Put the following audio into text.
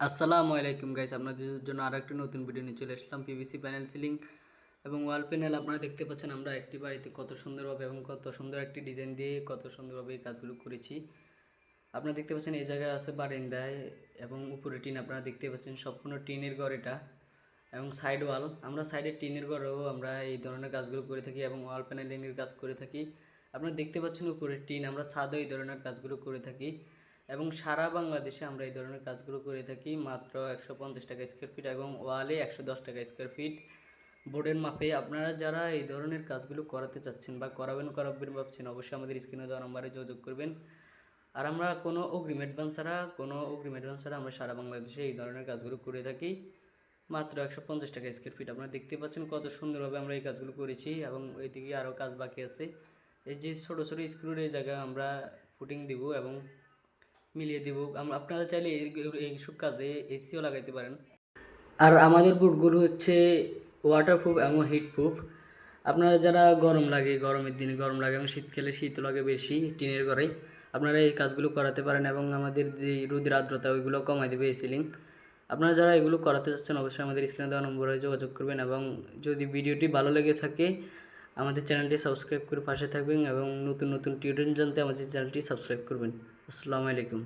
আসসালামু আলাইকুম গাইস, আপনাদের জন্য আরো একটা নতুন ভিডিও নিয়ে চলে আসলাম। পিভিসি প্যানেল সিলিং এবং ওয়াল প্যানেল আপনারা দেখতে পাচ্ছেন। আমরা একটি বাড়িতে কত সুন্দরভাবে এবং কত সুন্দর একটি ডিজাইন দিয়ে কত সুন্দরভাবে এই কাজগুলো করেছি। আপনারা দেখতে পাচ্ছেন এই জায়গায় আছে বারান্দায় এবং উপরে টিন আপনারা দেখতে পাচ্ছেন, সম্পূর্ণ টিনের ঘর এটা। এবং সাইড ওয়াল, আমরা সাইডে টিনের ঘরেও আমরা এই ধরনের কাজগুলো করে থাকি এবং ওয়াল প্যানেলিংয়ের কাজ করে থাকি। আপনারা দেখতে পাচ্ছেন উপরে টিন, আমরা ছাদও এই ধরনের কাজগুলো করে থাকি এবং সারা বাংলাদেশে আমরা এই ধরনের কাজগুলো করে থাকি মাত্র 150 টাকা স্কোয়ার ফিট এবং ওয়ালে 110 টাকা স্কোয়ার ফিট বোর্ডের মাপে। আপনারা যারা এই ধরনের কাজগুলো করাতে চাচ্ছেন বা করাবেন ভাবছেন, অবশ্যই আমাদের স্ক্রিনে দেওয়া নম্বরে যোগাযোগ করবেন। আর আমরা কোনো অগ্রিম অ্যাডভান্স ছাড়া আমরা সারা বাংলাদেশে এই ধরনের কাজগুলো করে থাকি মাত্র 150 টাকা স্কোয়ার ফিট। আপনারা দেখতে পাচ্ছেন কত সুন্দরভাবে আমরা এই কাজগুলো করেছি এবং ওইদিকে আরও কাজ বাকি আছে। এই যে ছোটো ছোটো স্ক্রুর এই জায়গায় আমরা ফুটিং দিব এবং মিলিয়ে দিব। আপনারা চাইলে এইসব কাজে এসিও লাগাইতে পারেন। আর আমাদের বুটগুলো হচ্ছে ওয়াটারপ্রুফ এবং হিটপ্রুফ। আপনারা যারা গরমের দিনে গরম লাগে এবং শীতকালে শীত লাগে বেশি টিনের ঘরে, আপনারা এই কাজগুলো করাতে পারেন এবং আমাদের যে রোদের আর্দ্রতা ওইগুলো কমাই দেবে এই সিলিং। আপনারা যারা এগুলো করাতে চাচ্ছেন অবশ্যই আমাদের স্ক্রিনে দেওয়া নম্বরে যোগাযোগ করবেন এবং যদি ভিডিওটি ভালো লেগে থাকে আমাদের চ্যানেলটি সাবস্ক্রাইব করে পাশে থাকবেন এবং নতুন নতুন টিউটোরিয়াল জানতে আমাদের চ্যানেলটি সাবস্ক্রাইব করবেন। আসসালামু আলাইকুম।